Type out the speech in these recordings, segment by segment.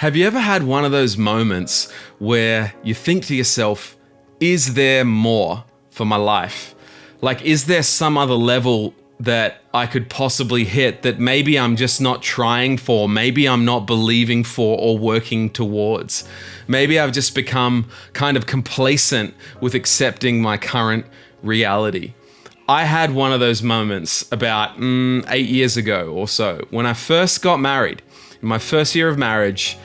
Have you ever had one of those moments where you think to yourself, is there more for my life? Like, is there some other level that I could possibly hit that maybe I'm just not trying for, maybe I'm not believing for or working towards? Maybe I've just become kind of complacent with accepting my current reality. I had one of those moments about 8 years ago or so when I first got married. In my first year of marriage,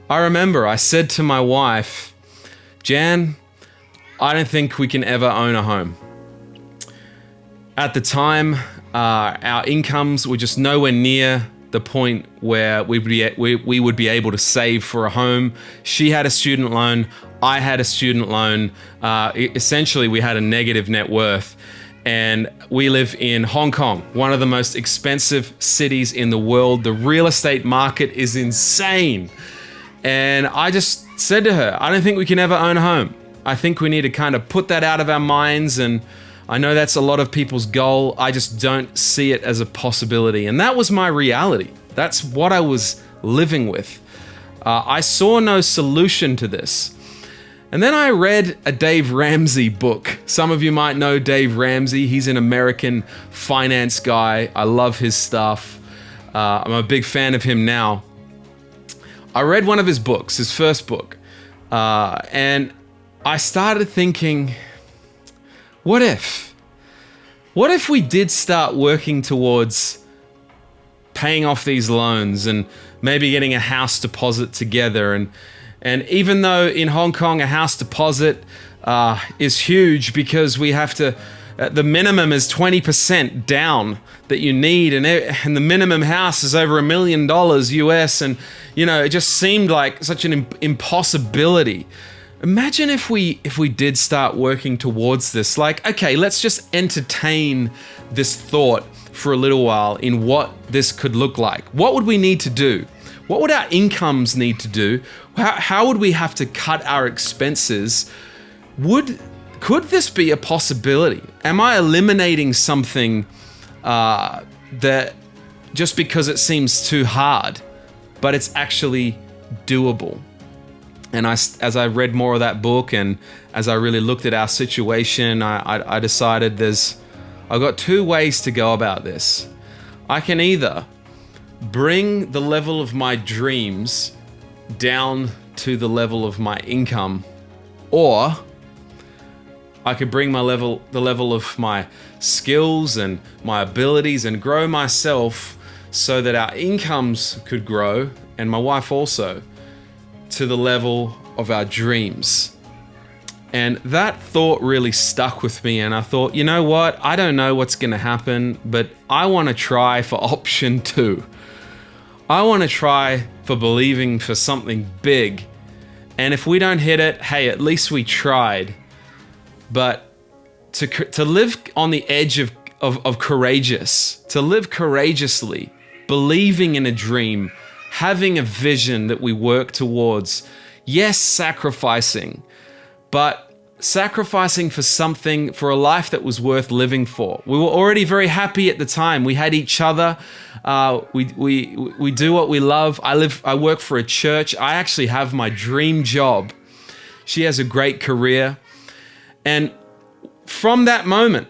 I remember I said to my wife, Jan, I don't think we can ever own a home. At the time, our incomes were just nowhere near the point where we would be able to save for a home. She had a student loan. I had a student loan. Essentially, we had a negative net worth. And we live in Hong Kong, one of the most expensive cities in the world. The real estate market is insane. And I just said to her, I don't think we can ever own a home. I think we need to kind of put that out of our minds. And I know that's a lot of people's goal. I just don't see it as a possibility. And that was my reality. That's what I was living with. I saw no solution to this. And then I read a Dave Ramsey book. Some of you might know Dave Ramsey. He's an American finance guy. I love his stuff. I'm a big fan of him now. I read one of his books, his first book, and I started thinking, what if? What if we did start working towards paying off these loans and maybe getting a house deposit together? And even though in Hong Kong a house deposit is huge because we have to, the minimum is 20% down that you need, and the minimum house is over $1 million US, and it just seemed like such an impossibility. Imagine if we did start working towards this. Like, okay, let's just entertain this thought for a little while in what this could look like. What would we need to do? What would our incomes need to do? How would we have to cut our expenses? Could this be a possibility? Am I eliminating something that just because it seems too hard, but it's actually doable? And as I read more of that book and as I really looked at our situation, I decided I've got two ways to go about this. I can either bring the level of my dreams down to the level of my income, or I could bring the level of my skills and my abilities and grow myself so that our incomes could grow, and my wife also, to the level of our dreams. And that thought really stuck with me, and I thought, you know what? I don't know what's going to happen, but I want to try for option 2. I want to try for believing for something big. And if we don't hit it, hey, at least we tried. But to live on the edge of courageous, to live courageously, believing in a dream, having a vision that we work towards, yes, sacrificing, but sacrificing for something, for a life that was worth living for. We were already very happy at the time. We had each other. We do what we love. I work for a church. I actually have my dream job. She has a great career. And from that moment,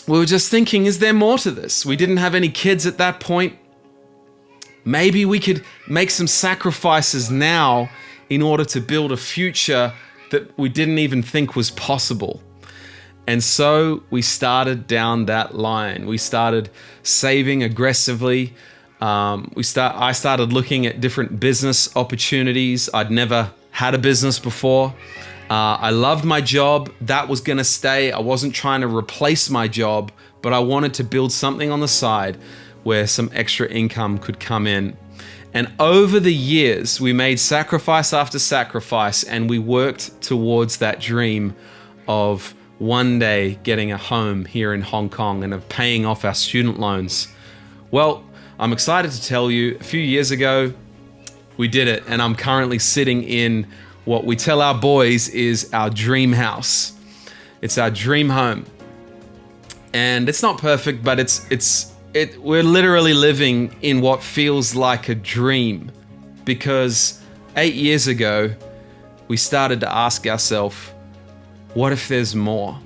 we were just thinking, is there more to this? We didn't have any kids at that point. Maybe we could make some sacrifices now in order to build a future that we didn't even think was possible. And so we started down that line. We started saving aggressively. I started looking at different business opportunities. I'd never had a business before. I loved my job. That was going to stay. I wasn't trying to replace my job, but I wanted to build something on the side where some extra income could come in. And over the years, we made sacrifice after sacrifice, and we worked towards that dream of one day getting a home here in Hong Kong and of paying off our student loans. Well, I'm excited to tell you, a few years ago, we did it, and I'm currently sitting in what we tell our boys is our dream house. It's our dream home. And it's not perfect, but we're literally living in what feels like a dream because 8 years ago, we started to ask ourselves, what if there's more?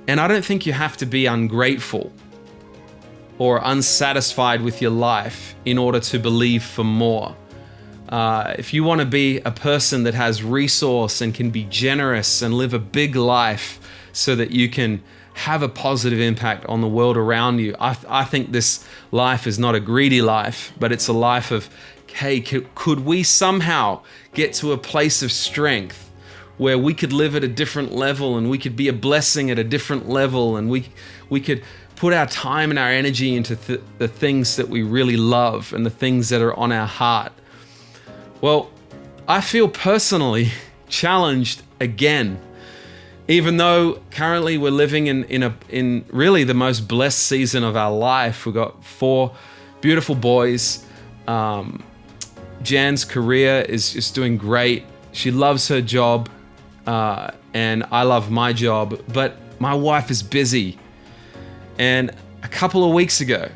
And I don't think you have to be ungrateful or unsatisfied with your life in order to believe for more. If you want to be a person that has resource and can be generous and live a big life so that you can have a positive impact on the world around you, I think this life is not a greedy life, but it's a life of, hey, could we somehow get to a place of strength where we could live at a different level and we could be a blessing at a different level, and we could put our time and our energy into the things that we really love and the things that are on our heart. Well, I feel personally challenged again, even though currently we're living in really the most blessed season of our life. We've got 4 beautiful boys. Jan's career is just doing great. She loves her job, and I love my job, but my wife is busy. And a couple of weeks ago,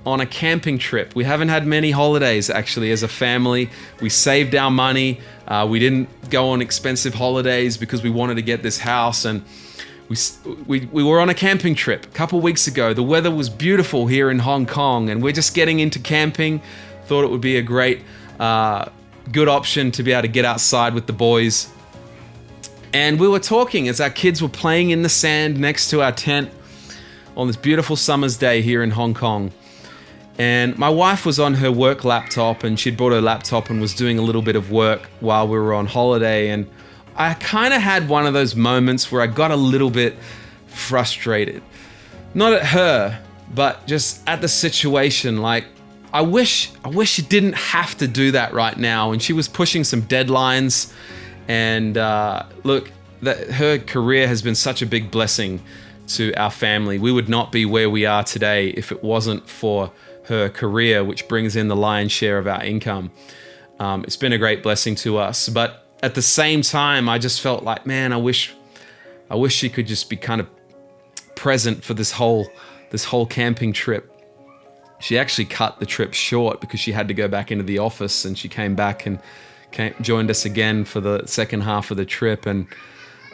on a camping trip, we haven't had many holidays actually as a family. We saved our money. We didn't go on expensive holidays because we wanted to get this house, and we were on a camping trip a couple of weeks ago. The weather was beautiful here in Hong Kong, and we're just getting into camping. Thought it would be a great, good option to be able to get outside with the boys. And we were talking as our kids were playing in the sand next to our tent on this beautiful summer's day here in Hong Kong. And my wife was on her work laptop, and she'd brought her laptop and was doing a little bit of work while we were on holiday. And I kind of had one of those moments where I got a little bit frustrated. Not at her, but just at the situation. Like, I wish you didn't have to do that right now. And she was pushing some deadlines. And look, her career has been such a big blessing to our family. We would not be where we are today if it wasn't for her career, which brings in the lion's share of our income. It's been a great blessing to us. But at the same time, I just felt like, man, I wish she could just be kind of present for this whole camping trip. She actually cut the trip short because she had to go back into the office, and she came back and joined us again for the second half of the trip. And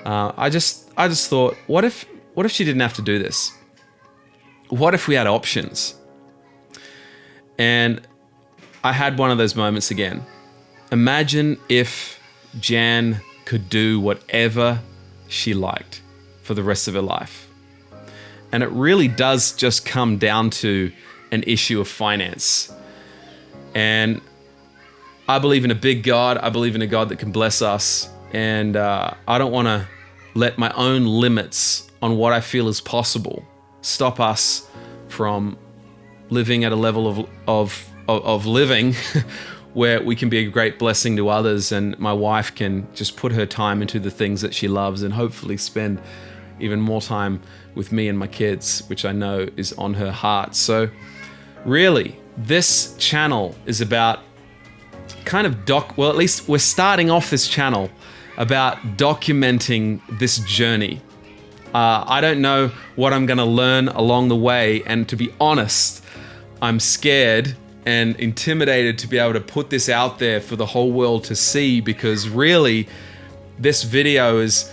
I just thought, what if she didn't have to do this? What if we had options? And I had one of those moments again. Imagine if Jan could do whatever she liked for the rest of her life. And it really does just come down to an issue of finance. And I believe in a big God. I believe in a God that can bless us. And I don't want to let my own limits on what I feel is possible stop us from living at a level of living where we can be a great blessing to others, and my wife can just put her time into the things that she loves and hopefully spend even more time with me and my kids, which I know is on her heart. So really, this channel is about kind of well, at least we're starting off this channel about documenting this journey. I don't know what I'm going to learn along the way, and to be honest, I'm scared and intimidated to be able to put this out there for the whole world to see, because really this video it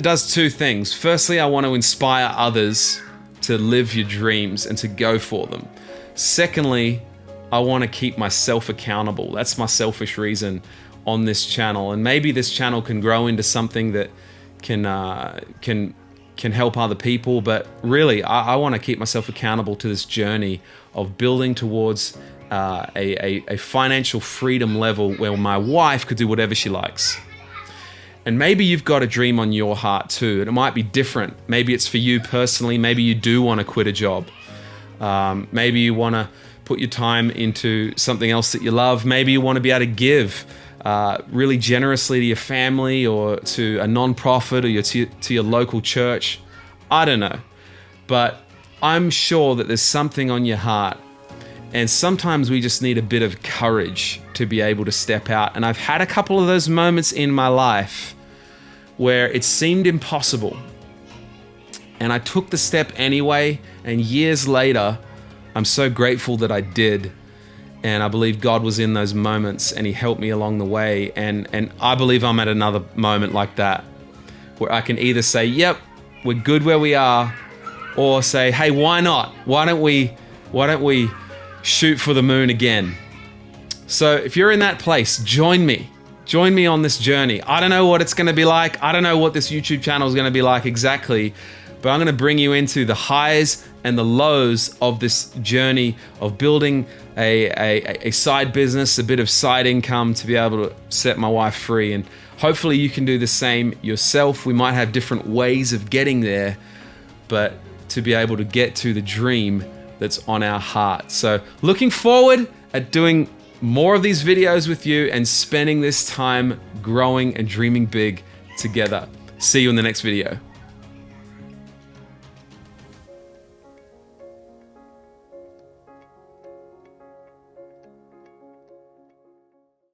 does 2 things. Firstly, I want to inspire others to live your dreams and to go for them. Secondly, I want to keep myself accountable. That's my selfish reason on this channel. And maybe this channel can grow into something that can help other people. But really, I want to keep myself accountable to this journey of building towards a financial freedom level where my wife could do whatever she likes. And maybe you've got a dream on your heart too, and it might be different. Maybe it's for you personally. Maybe you do want to quit a job. Maybe you want to put your time into something else that you love. Maybe you want to be able to give really generously to your family or to a non-profit or to your local church. I don't know. But I'm sure that there's something on your heart. And sometimes we just need a bit of courage to be able to step out. And I've had a couple of those moments in my life where it seemed impossible. And I took the step anyway. And years later, I'm so grateful that I did. And I believe God was in those moments and he helped me along the way. And I believe I'm at another moment like that, where I can either say, yep, we're good where we are, or say, hey, why not? Why don't we shoot for the moon again? So if you're in that place, join me. Join me on this journey. I don't know what it's going to be like. I don't know what this YouTube channel is going to be like exactly, but I'm going to bring you into the highs and the lows of this journey of building a side business, a bit of side income to be able to set my wife free. And hopefully you can do the same yourself. We might have different ways of getting there, but to be able to get to the dream that's on our heart. So looking forward at doing more of these videos with you and spending this time growing and dreaming big together. See you in the next video.